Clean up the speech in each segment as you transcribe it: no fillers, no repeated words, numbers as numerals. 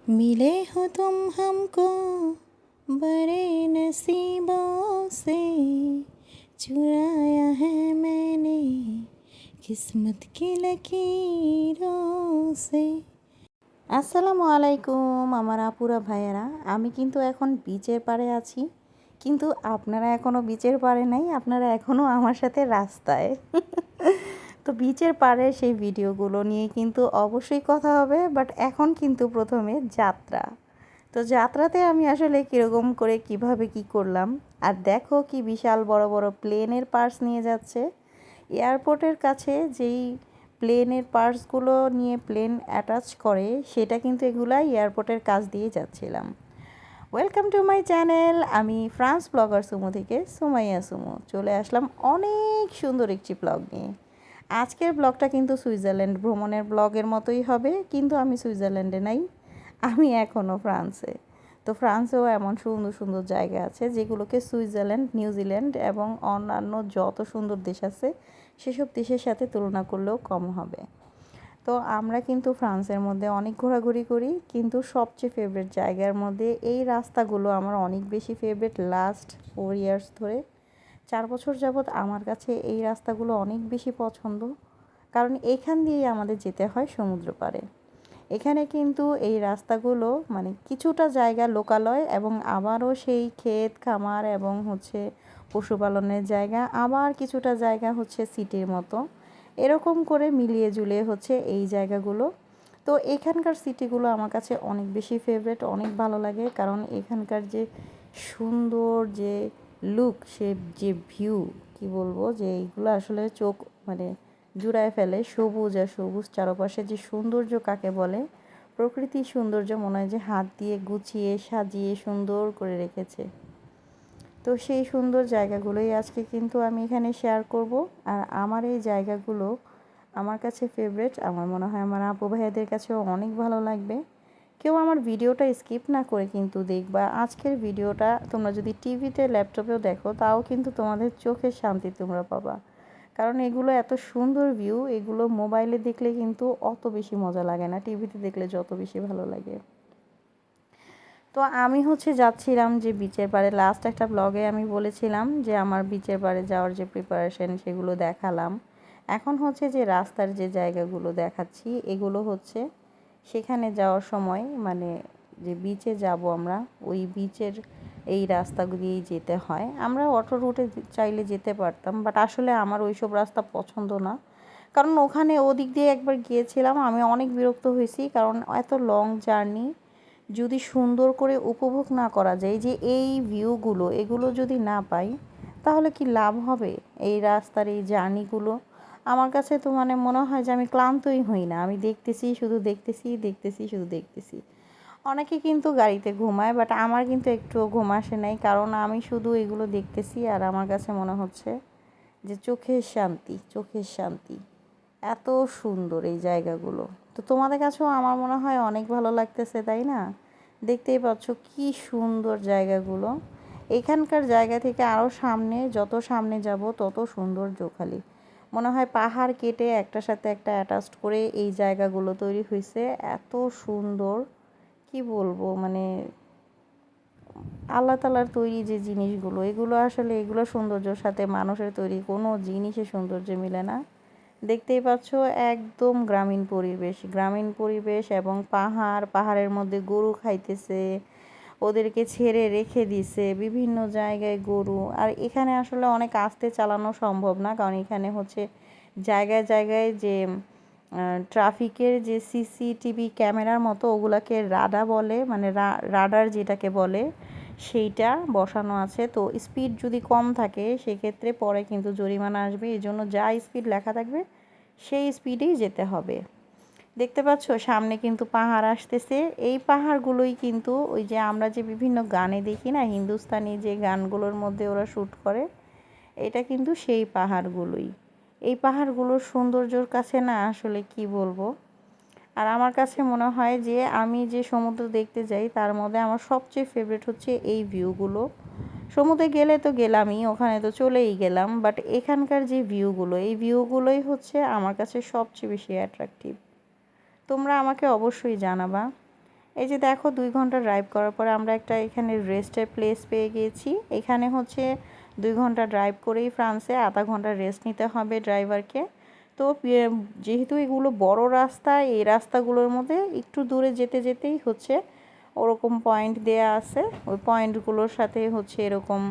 मिले हो तुम हमको बड़े नसीबों से, चुराया है मैंने किस्मत की लकीरों से। আসসালামু আলাইকুম আমার আপুরা ভাইয়েরা, আমি কিন্তু এখন বিচের পাড়ে আছি, কিন্তু আপনারা এখনও বিচের পাড়ে নাই, আপনারা এখনও আমার সাথে রাস্তায়। তো বিচের পাড়ে সেই ভিডিওগুলো নিয়ে কিন্তু অবশ্যই কথা হবে, বাট এখন কিন্তু প্রথমে যাত্রা। তো যাত্রাতে আমি আসলে কীরকম করে কিভাবে কি করলাম, আর দেখো কি বিশাল বড় বড় প্লেনের পার্স নিয়ে যাচ্ছে। এয়ারপোর্টের কাছে যেই প্লেনের পার্টসগুলো নিয়ে প্লেন অ্যাটাচ করে, সেটা কিন্তু এগুলা এয়ারপোর্টের কাছ দিয়ে যাচ্ছিলাম। ওয়েলকাম টু মাই চ্যানেল, আমি ফ্রান্স ব্লগার সুমো থেকে সুমাইয়া সুমো চলে আসলাম অনেক সুন্দর একটি ব্লগ নিয়ে। আজকের ব্লগটা কিন্তু সুইজারল্যান্ড ভ্রমণের ব্লগের মতোই হবে, কিন্তু আমি সুইজারল্যান্ডে নাই, আমি এখনও ফ্রান্সে। তো ফ্রান্সেও এমন সুন্দর সুন্দর জায়গা আছে যেগুলোকে সুইজারল্যান্ড, নিউজিল্যান্ড এবং অন্যান্য যত সুন্দর দেশ আছে সেসব দেশের সাথে তুলনা করলেও কম হবে। তো আমরা কিন্তু ফ্রান্সের মধ্যে অনেক ঘোরাঘুরি করি, কিন্তু সবচেয়ে ফেভারিট জায়গার মধ্যে এই রাস্তাগুলো আমার অনেক বেশি ফেভারিট। লাস্ট 4 ইয়ার্স ধরে, 4 বছর যাবৎ আমার কাছে এই রাস্তাগুলো অনেক বেশি পছন্দ, কারণ এখান দিয়েই আমাদের যেতে হয় সমুদ্র পাড়ে। এখানে কিন্তু এই রাস্তাগুলো মানে কিছুটা জায়গা লোকালয় এবং আবারও সেই ক্ষেত খামার এবং পশুপালনের জায়গা, আবার কিছুটা জায়গা সিটির মতো, এরকম করে মিলিয়ে ঝুলিয়ে এই জায়গাগুলো। তো এখানকার সিটিগুলো আমার কাছে অনেক বেশি ফেভারিট, অনেক ভালো লাগে, কারণ এখানকার যে সুন্দর যে লুক, সে যে ভিউ, কি বলবো, যে এইগুলো আসলে চোখ মানে জুড়ায় ফেলে। সবুজ আর সবুজ চারপাশে যে সৌন্দর্য কাকে বলে, প্রকৃতির সৌন্দর্য মনে হয় যে হাত দিয়ে গুছিয়ে সাজিয়ে সুন্দর করে রেখেছে। তো সেই সুন্দর জায়গাগুলোই আজকে কিন্তু আমি এখানে শেয়ার করব। আর আমার এই জায়গাগুলো আমার কাছে ফেভারিট, আমার মনে হয় আমার আপু ভাইয়াদের কাছেও অনেক ভালো লাগবে। কেউ আমার ভিডিওটা স্কিপ না করে কিন্তু দেখবা। আজকের ভিডিওটা তোমরা যদি টিভিতে ল্যাপটপেও দেখো, তাও কিন্তু তোমাদের চোখের শান্তি তোমরা পাবা, কারণ এগুলো এত সুন্দর ভিউ, এগুলো মোবাইলে দেখলে কিন্তু অত বেশি মজা লাগে না, টিভিতে দেখলে যত বেশি ভালো লাগে। তো আমি যাচ্ছিলাম যে বিচের পাড়ে, লাস্ট একটা ব্লগে আমি বলেছিলাম যে আমার বিচের পাড়ে যাওয়ার যে প্রিপারেশন সেগুলো দেখালাম। এখন যে রাস্তার যে জায়গাগুলো দেখাচ্ছি, এগুলো সেখানে যাওয়ার সময় মানে যে বিচে যাব আমরা, ওই বিচের এই রাস্তাগুলো দিয়েই যেতে হয়। আমরা অটো রুটে চাইলে যেতে পারতাম, বাট আসলে আমার ওইসব রাস্তা পছন্দ না, কারণ ওখানে ওদিক দিয়ে একবার গিয়েছিলাম, আমি অনেক বিরক্ত হয়েছি, কারণ এত লং জার্নি যদি সুন্দর করে উপভোগ না করা যায়, যে এই ভিউগুলো এগুলো যদি না পাই, তাহলে কি লাভ হবে এই রাস্তার এই জার্নিগুলো? আমার কাছে তো মনে হয় যে আমি ক্লান্তই হই না, আমি দেখতেছি শুধু দেখতেছি, দেখতেছি শুধু দেখতেছি। অনেকে কিন্তু গাড়িতে ঘুমায়, বাট আমার কিন্তু একটুও ঘুম আসে নাই, কারণ আমি শুধু এগুলো দেখতেছি, আর আমার কাছে মনে হচ্ছে যে চোখের শান্তি, চোখের শান্তি। এত সুন্দর এই জায়গাগুলো। তো তোমাদের কাছেও আমার মনে হয় অনেক ভালো লাগতেছে, তাই না? দেখতেই পাচ্ছ কি সুন্দর জায়গাগুলো। এখানকার জায়গা থেকে আরও সামনে, যত সামনে যাব তত সৌন্দর্য খালি মনে হয় পাহাড় কেটে একটার সাথে একটা অ্যাটাচড করে এই জায়গাগুলো তৈরি হয়েছে। এত সুন্দর, কি বলবো, মানে আল্লাহ তাআলার তৈরি যে জিনিসগুলো, এগুলো আসলে এগুলো সৌন্দর্যের সাথে মানুষের তৈরি কোনো জিনিসের সৌন্দর্য মিলে না। দেখতেই পাচ্ছ একদম গ্রামীণ পরিবেশ, গ্রামীণ পরিবেশ এবং পাহাড়, পাহাড়ের মধ্যে গরু খাইতেছে, ওদেরকে ছেড়ে রেখে দিছে বিভিন্ন জায়গায় গরু। আর এখানে আসলে অনেক আস্তে চালানো সম্ভব না, কারণ এখানে জায়গায় জায়গায় যে ট্রাফিকের যে সিসিটিভি ক্যামেরার মতো, ওগুলাকে রাডা বলে, মানে রাডার যেটাকে বলে, সেইটা বসানো আছে। তো স্পিড যদি কম থাকে সেক্ষেত্রে পরে কিন্তু জরিমানা আসবে, এই জন্য যা স্পিড লেখা থাকবে সেই স্পিডেই যেতে হবে। দেখতে পাচ্ছ সামনে কিন্তু পাহাড় আসতেছে। এই পাহাড়গুলোই কিন্তু ওই যে আমরা যে বিভিন্ন গানে দেখি না, হিন্দুস্তানি যে গানগুলোর মধ্যে ওরা শ্যুট করে, এটা কিন্তু সেই পাহাড়গুলোই। এই পাহাড়গুলোর সৌন্দর্যর কাছে না আসলে কি বলবো। আর আমার কাছে মনে হয় যে আমি যে সমুদ্র দেখতে যাই, তার মধ্যে আমার সবচেয়ে ফেভারিট এই ভিউগুলো। সমুদ্রে গেলে তো গেলামই, ওখানে তো চলেই গেলাম, বাট এখানকার যে ভিউগুলো, এই ভিউগুলোই আমার কাছে সবচেয়ে বেশি অ্যাট্রাকটিভ। তোমরা আমাকে অবশ্যই জানাবা। এই যে দেখো 2 ঘন্টা ড্রাইভ করার পরে আমরা একটা এখানে রেস্টের প্লেস পেয়ে গিয়েছি। এখানে হচ্ছে 2 ঘন্টা ড্রাইভ করেই ফ্রান্সে আধা ঘন্টা রেস্ট নিতে হবে ড্রাইভারকে। তো যেহেতু এগুলো বড় রাস্তা, এই রাস্তাগুলোর মধ্যে একটু দূরে যেতে যেতেই হচ্ছে ওরকম পয়েন্ট দেয়া আছে। ওই পয়েন্টগুলোর সাথে হচ্ছে এরকম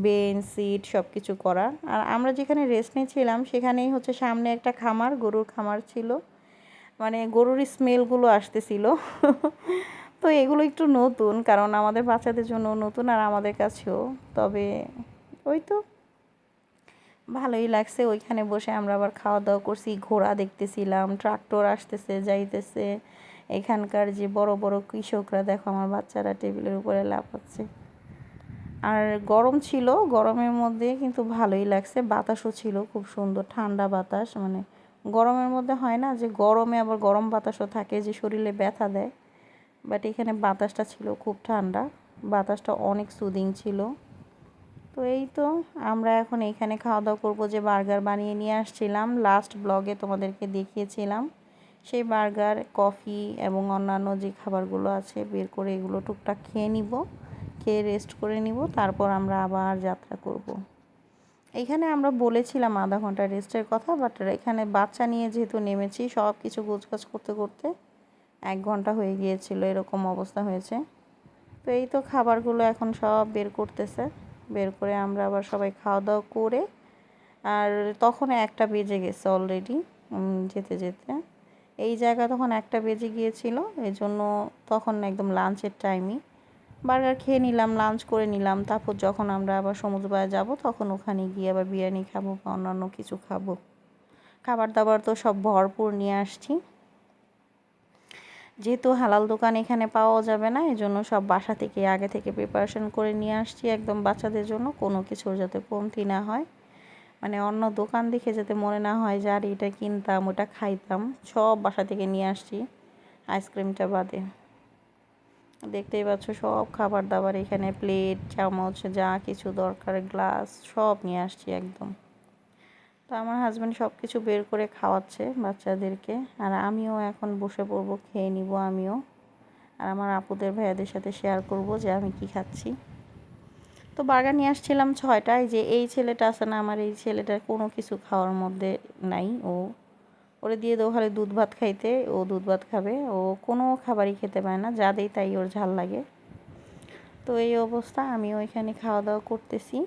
বেঞ্চ সিট সব কিছু করা। আর আমরা যেখানে রেস্ট নিয়েছিলাম সেখানেই হচ্ছে সামনে একটা খামার, গরুর খামার ছিল। মানে গরুর স্মেলগুলো আসতেছিল। তো এগুলো একটু নতুন, কারণ আমাদের বাচ্চাদের জন্য নতুন আর আমাদের কাছেও। তবে ওই তো ভালোই লাগছে। ওইখানে বসে আমরা আবার খাওয়া দাওয়া করছি, ঘোড়া দেখতেছিলাম, ট্রাক্টর আসতেছে যাইতেছে। এখানকার যে বড় বড় কৃষকরা দেখো, আমার বাচ্চারা টেবিলের উপরে লাফাচ্ছে। আর গরম ছিল, গরমের মধ্যে কিন্তু ভালোই লাগছে। বাতাসও ছিল খুব সুন্দর, ঠান্ডা বাতাস। মানে গরমের মধ্যে হয় না যে গরমে আবার গরম বাতাসও থাকে যে শরীরে ব্যথা দেয়, বাট এখানে বাতাসটা ছিল খুব ঠান্ডা, বাতাসটা অনেক সুদিং ছিল। তো এই তো আমরা এখন এইখানে খাওয়া দাওয়া করবো। যে বার্গার বানিয়ে নিয়ে আসছিলাম, লাস্ট ব্লগে তোমাদেরকে দেখিয়েছিলাম, সেই বার্গার, কফি এবং অন্যান্য যে খাবারগুলো আছে বের করে এগুলো টুকটাক খেয়ে নিব, খেয়ে রেস্ট করে নিব, তারপর আমরা আবার যাত্রা করব। এইখানে আমরা বলেছিলাম আধা ঘন্টা রেস্টের কথা, বাট এখানে বাচ্চা নিয়ে যেহেতু নেমেছি, সব কিছু গোছগাছ করতে করতে 1 ঘন্টা হয়ে গিয়েছিল, এরকম অবস্থা হয়েছে। তো এই তো খাবারগুলো এখন সব বের করতেছে, বের করে আমরা আবার সবাই খাওয়া দাওয়া করে, আর তখন 1টা বেজে গেছে অলরেডি যেতে যেতে। এই জায়গা তখন 1টা বেজে গিয়েছিল, এই জন্য তখন একদম লাঞ্চের টাইমই। বার্গার খেয়ে নিলাম, লাঞ্চ করে নিলাম, তারপর যখন আমরা আবার সমুদ্র পাড়ে যাবো তখন ওখানে গিয়ে আবার বিরিয়ানি খাবো বা অন্যান্য কিছু খাবো। খাবার দাবার তো সব ভরপুর নিয়ে আসছি। যেহেতু হালাল দোকান এখানে পাওয়া যাবে না, এই জন্য সব বাসা থেকে আগে থেকে প্রিপারেশন করে নিয়ে আসছি, একদম বাচ্চাদের জন্য কোনো কিছুর যাতে কমতি না হয়। মানে অন্য দোকান দেখে যাতে মনে না হয় যে আর এটা কিনতাম ওটা খাইতাম, সব বাসা থেকে নিয়ে আসছি আইসক্রিমটা বাদে। দেখতেই পাচ্ছ সব খাবার দাবার এখানে, প্লেট চামচ যা কিছু দরকার, গ্লাস সব নিয়ে আসছি একদম। তো আমার হাজব্যান্ড সব কিছু বের করে খাওয়াচ্ছে বাচ্চাদেরকে, আর আমিও এখন বসে পড়বো, খেয়ে নিব আমিও। আর আমার আপুদের ভাইয়াদের সাথে শেয়ার করব যে আমি কি খাচ্ছি। তো বার্গার নিয়ে আসছিলাম 6টায়। যে এই ছেলেটা আছে না, আমার এই ছেলেটার কোনো কিছু খাওয়ার মধ্যে নাই। ওরে দিয়ে দেবো খালি দুধ ভাত খাইতে, ও দুধ ভাত খাবে, ও কোনো খাবারই খেতে পারে না, যা দেই তাই ওর ঝাল লাগে। তো এই অবস্থা, আমিও এখানে খাওয়া দাওয়া করতেছি।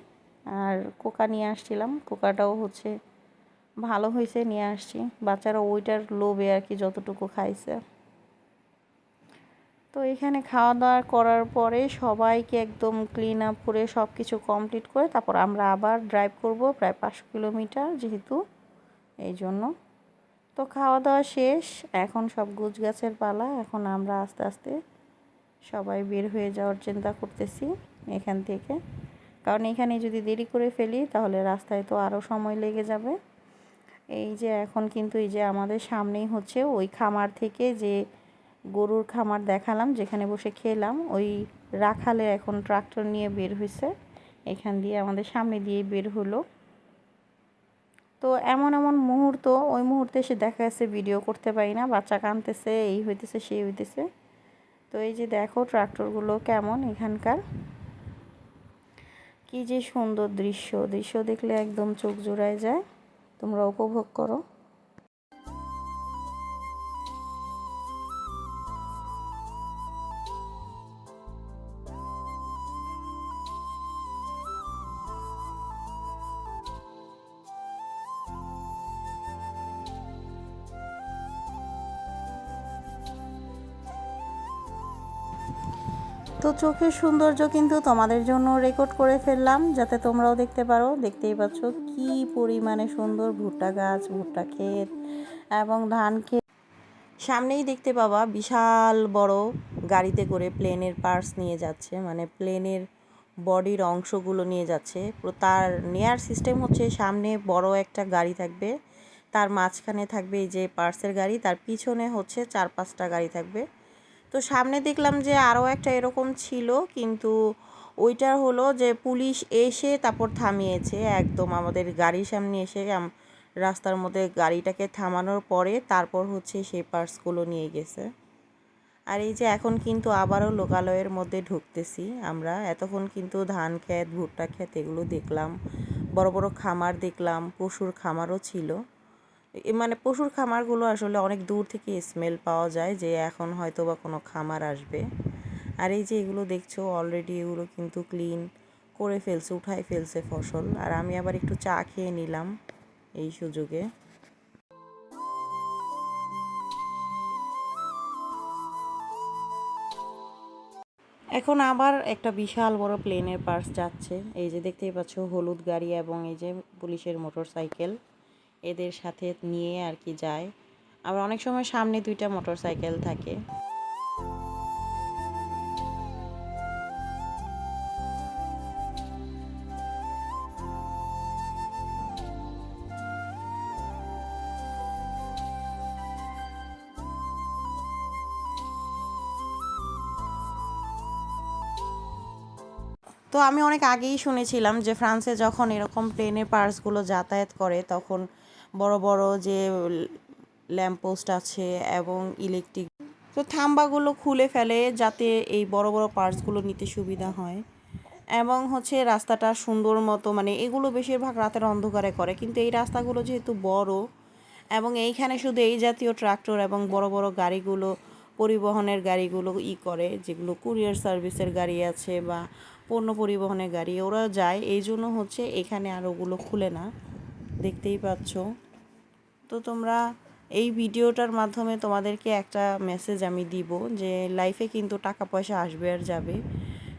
আর কোকা নিয়ে আসছিলাম, কোকাটাও হচ্ছে ভালো হয়েছে, নিয়ে আসছি। বাচ্চারা ওইটার লোভে আর কি যতটুকু খাইছে। তো এখানে খাওয়া দাওয়া করার পরে সবাইকে একদম ক্লিন আপ করে সব কিছু কমপ্লিট করে তারপর আমরা আবার ড্রাইভ করব, প্রায় 500 কিলোমিটার যেহেতু, এই জন্য। তো খাওয়া দাওয়া শেষ, এখন সব গুছগাছের পালা। এখন আমরা আস্তে আস্তে সবাই বের হয়ে যাওয়ার চিন্তা করতেছি এখান থেকে, কারণ এখানে যদি দেরি করে ফেলি তাহলে রাস্তায় তো আরও সময় লেগে যাবে। এই যে এখন কিন্তু এই যে আমাদের সামনেই হচ্ছে ওই খামার থেকে যে গরুর খামার দেখালাম, যেখানে বসে খেলাম, ওই রাখালে এখন ট্রাক্টর নিয়ে বের হয়েছে, এখান দিয়ে আমাদের সামনে দিয়ে বের হলো। তো এমন এমন মুহূর্ত, ওই মুহূর্তে এসে দেখা যাচ্ছে ভিডিও করতে পারি না, বাচ্চা কাঁদতেছে, এই হইতেছে সেই হইতেছে। তো এই যে দেখো ট্রাক্টরগুলো কেমন, এখানকার কি যে সুন্দর দৃশ্য, দৃশ্য দেখলে একদম চোখ জুড়ায় যায়। তোমরা উপভোগ করো। তো চোখের সৌন্দর্য কিন্তু তোমাদের জন্য রেকর্ড করে ফেললাম, যাতে তোমরাও দেখতে পারো। দেখতেই পাচ্ছ কি পরিমাণে সুন্দর ভুট্টা গাছ, ভুট্টা ক্ষেত এবং ধান ক্ষেত। সামনেই দেখতে পাবা বিশাল বড় গাড়িতে করে প্লেনের পার্টস নিয়ে যাচ্ছে, মানে প্লেনের বডির অংশগুলো নিয়ে যাচ্ছে। তার নেয়ার সিস্টেম হচ্ছে সামনে বড় একটা গাড়ি থাকবে, তার মাঝখানে থাকবে এই যে পার্টসের গাড়ি, তার পিছনে হচ্ছে 4-5টা গাড়ি থাকবে। তো সামনে দেখলাম যে আরও একটা এরকম ছিল, কিন্তু ওইটা হলো যে পুলিশ এসে তারপর থামিয়েছে, একদম আমাদের গাড়ির সামনে এসে রাস্তার মধ্যে গাড়িটাকে থামানোর পরে তারপর হচ্ছে সেই পার্টসগুলো নিয়ে গেছে। আর এই যে এখন কিন্তু আবারও লোকালয়ের মধ্যে ঢুকতেছি আমরা। এতক্ষণ কিন্তু ধান ক্ষেত, ভুট্টা ক্ষেত এগুলো দেখলাম, বড় বড় খামার দেখলাম, পশুর খামারও ছিল। মানে পশুর খামারগুলো আসলে অনেক দূর থেকে স্মেল পাওয়া যায় যে এখন হয়তো বা কোনো খামার আসবে। আর এই যে এগুলো দেখছো অলরেডি এগুলো কিন্তু ক্লিন করে ফেলছে, উঠাই ফেলছে ফসল। আর আমি আবার একটু চা খেয়ে নিলাম এই সুযোগে। এখন আবার একটা বিশাল বড় প্লেনের পার্স যাচ্ছে, এই যে দেখতেই পাচ্ছ হলুদ গাড়ি এবং এই যে পুলিশের মোটর সাইকেল এদের সাথে নিয়ে আর কি যায়। আবার অনেক সময় সামনে 2টা মোটর সাইকেল থাকে। তো আমি অনেক আগেই শুনেছিলাম যে ফ্রান্সে যখন এরকম প্লেনের পার্টসগুলো যাতায়াত করে তখন বড় বড় যে ল্যাম্পপোস্ট আছে এবং ইলেকট্রিক তো থাম্বাগুলো খুলে ফেলে যাতে এই বড় বড় পার্টসগুলো নিতে সুবিধা হয়। এবং হচ্ছে রাস্তাটা সুন্দর মতো, মানে এগুলো বেশিরভাগ রাতের অন্ধকারে করে, কিন্তু এই রাস্তাগুলো যেহেতু বড় এবং এইখানে শুধু এই জাতীয় ট্রাক্টর এবং বড় বড় গাড়িগুলো, পরিবহনের গাড়িগুলো করে, যেগুলো কুরিয়ার সার্ভিসের গাড়ি আছে বা পণ্য পরিবহনের গাড়ি ওরা যায়, এই জন্য হচ্ছে এখানে আর ওগুলো খুলে না, দেখতেই পাচ্ছ। তো তোমরা এই ভিডিওটার মাধ্যমে তোমাদেরকে একটা মেসেজ আমি দিব যে লাইফে কিন্তু টাকা পয়সা আসবে আর যাবে।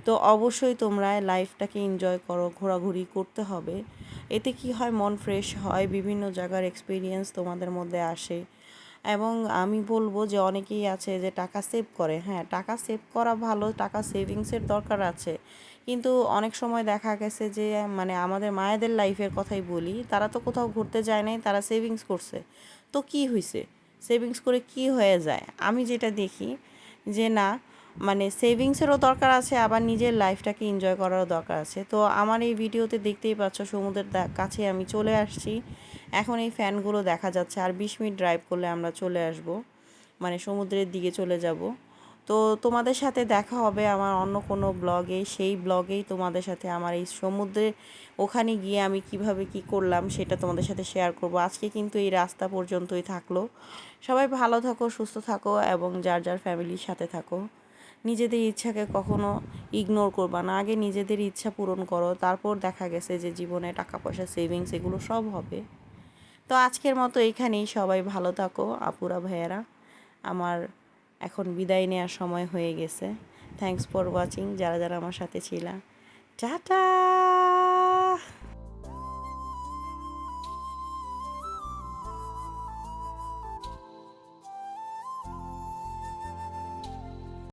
তো অবশ্যই তোমরা লাইফটাকে এনজয় করো, ঘোরাঘুরি করতে হবে। এতে কি হয়, মন ফ্রেশ হয়, বিভিন্ন জায়গার এক্সপিরিয়েন্স তোমাদের মধ্যে আসে। এবং আমি বলবো যে অনেকেই আছে যে টাকা সেভ করে, হ্যাঁ টাকা সেভ করা ভালো, টাকা সেভিংসের দরকার আছে, কিন্তু অনেক সময় দেখা গেছে যে মানে আমাদের মায়েদের লাইফের কথাই বলি, তারা তো কোথাও ঘুরতে যায় নাই, তারা সেভিংস করছে, তো কি হয়েছে, সেভিংস করে কি হয়ে যায়? আমি যেটা দেখি যে না, মানে সেভিংসেরও দরকার আছে, আবার নিজের লাইফটাকে এনজয় করারও দরকার আছে। তো আমার এই ভিডিওতে দেখতেই পাচ্ছ সমুদ্রের কাছে আমি চলে আসছি, এখন এই ফ্যানগুলো দেখা যাচ্ছে, আর 20 মিনিট ড্রাইভ করলে আমরা চলে আসব, মানে সমুদ্রের দিকে চলে যাব। তো তোমাদের সাথে দেখা হবে আমার অন্য কোনো ব্লগে, সেই ব্লগেই তোমাদের সাথে আমার এই সমুদ্রে ওখানে গিয়ে আমি কিভাবে কি করলাম সেটা তোমাদের সাথে শেয়ার করব। আজকে কিন্তু এই রাস্তা পর্যন্তই থাকলো। সবাই ভালো থাকো, সুস্থ থাকো এবং যার যার ফ্যামিলির সাথে থাকো। নিজেদের ইচ্ছাকে কখনো ইগনোর করবা না, আগে নিজেদের ইচ্ছা পূরণ করো, তারপর দেখা গেছে যে জীবনে টাকা পয়সা, সেভিংস এগুলো সব হবে। তো আজকের মতো এইখানেই, সবাই ভালো থাকো আপুরা ভাইয়ারা। আমার এখন বিদায় নেওয়ার সময় হয়ে গেছে। থ্যাঙ্কস ফর ওয়াচিং, যারা যারা আমার সাথে ছিলা। টাটা।